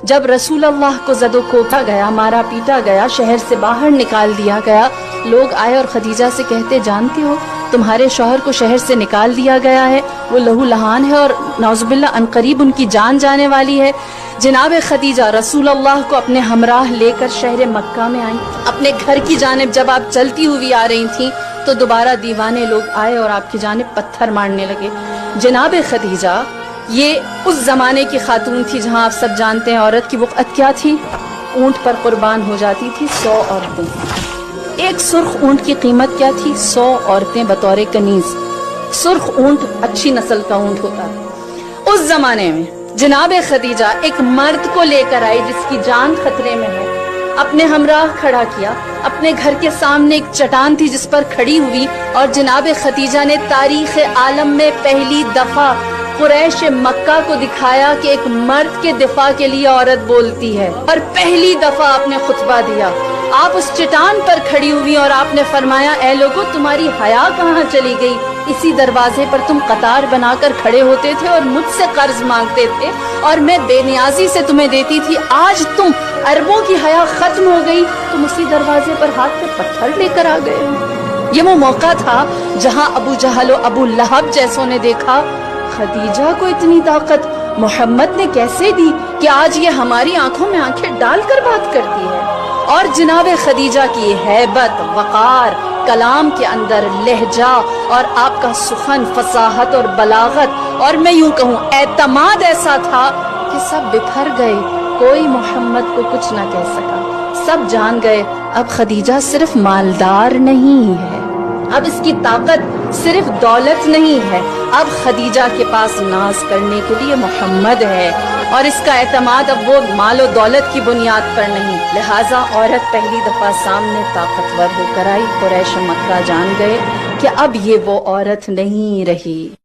جب رسول اللہ کو زد و کوبا گیا، مارا پیٹا گیا، شہر سے باہر نکال دیا گیا، لوگ آئے اور خدیجہ سے کہتے جانتے ہو تمہارے شوہر کو شہر سے نکال دیا گیا ہے، وہ لہو لہان ہے اور نعوذ باللہ عنقریب ان کی جان جانے والی ہے۔ جناب خدیجہ رسول اللہ کو اپنے ہمراہ لے کر شہر مکہ میں آئیں۔ اپنے گھر کی جانب جب آپ چلتی ہوئی آ رہی تھیں تو دوبارہ دیوانے لوگ آئے اور آپ کی جانب پتھر مارنے لگے۔ جناب خدیجہ یہ اس زمانے کی خاتون تھی جہاں آپ سب جانتے ہیں عورت کی وقعت کیا تھی، اونٹ پر قربان ہو جاتی تھی 100 عورتیں۔ ایک سرخ اونٹ کی قیمت کیا تھی؟ 100 عورتیں بطور کنیز۔ سرخ اونٹ اچھی نسل کا اونٹ ہوتا ہے۔ اس زمانے میں جناب خدیجہ ایک مرد کو لے کر آئی جس کی جان خطرے میں ہے، اپنے ہمراہ کھڑا کیا، اپنے گھر کے سامنے ایک چٹان تھی جس پر کھڑی ہوئی، اور جناب خدیجہ نے تاریخ عالم میں پہلی دفعہ قریش مکہ کو دکھایا کہ ایک مرد کے دفاع کے لیے عورت بولتی ہے، اور پہلی دفعہ آپ نے خطبہ دیا۔ آپ اس چٹان پر کھڑی ہوئی اور آپ نے فرمایا اے لوگو تمہاری حیا کہاں چلی گئی؟ اسی دروازے پر تم قطار بنا کر کھڑے ہوتے تھے اور مجھ سے قرض مانگتے تھے اور میں بے نیازی سے تمہیں دیتی تھی، آج تم عربوں کی حیا ختم ہو گئی، تم اسی دروازے پر ہاتھ پہ پتھر لے کر آ گئے۔ یہ وہ موقع تھا جہاں ابو جہل و ابو لہب جیسوں نے دیکھا خدیجہ کو اتنی طاقت محمد نے کیسے دی کہ آج یہ ہماری آنکھوں میں آنکھیں ڈال کر بات کرتی ہے۔ اور جناب خدیجہ کی ہیبت، وقار، کلام کے اندر لہجہ اور آپ کا سخن، فصاحت اور بلاغت اور میں یوں کہوں اعتماد ایسا تھا کہ سب بکھر گئے، کوئی محمد کو کچھ نہ کہہ سکا، سب جان گئے اب خدیجہ صرف مالدار نہیں ہے، اب اس کی طاقت صرف دولت نہیں ہے، اب خدیجہ کے پاس ناز کرنے کے لیے محمد ہے، اور اس کا اعتماد اب وہ مال و دولت کی بنیاد پر نہیں۔ لہٰذا عورت پہلی دفعہ سامنے طاقتور ہو کر آئی، قریش مکہ جان گئے کہ اب یہ وہ عورت نہیں رہی۔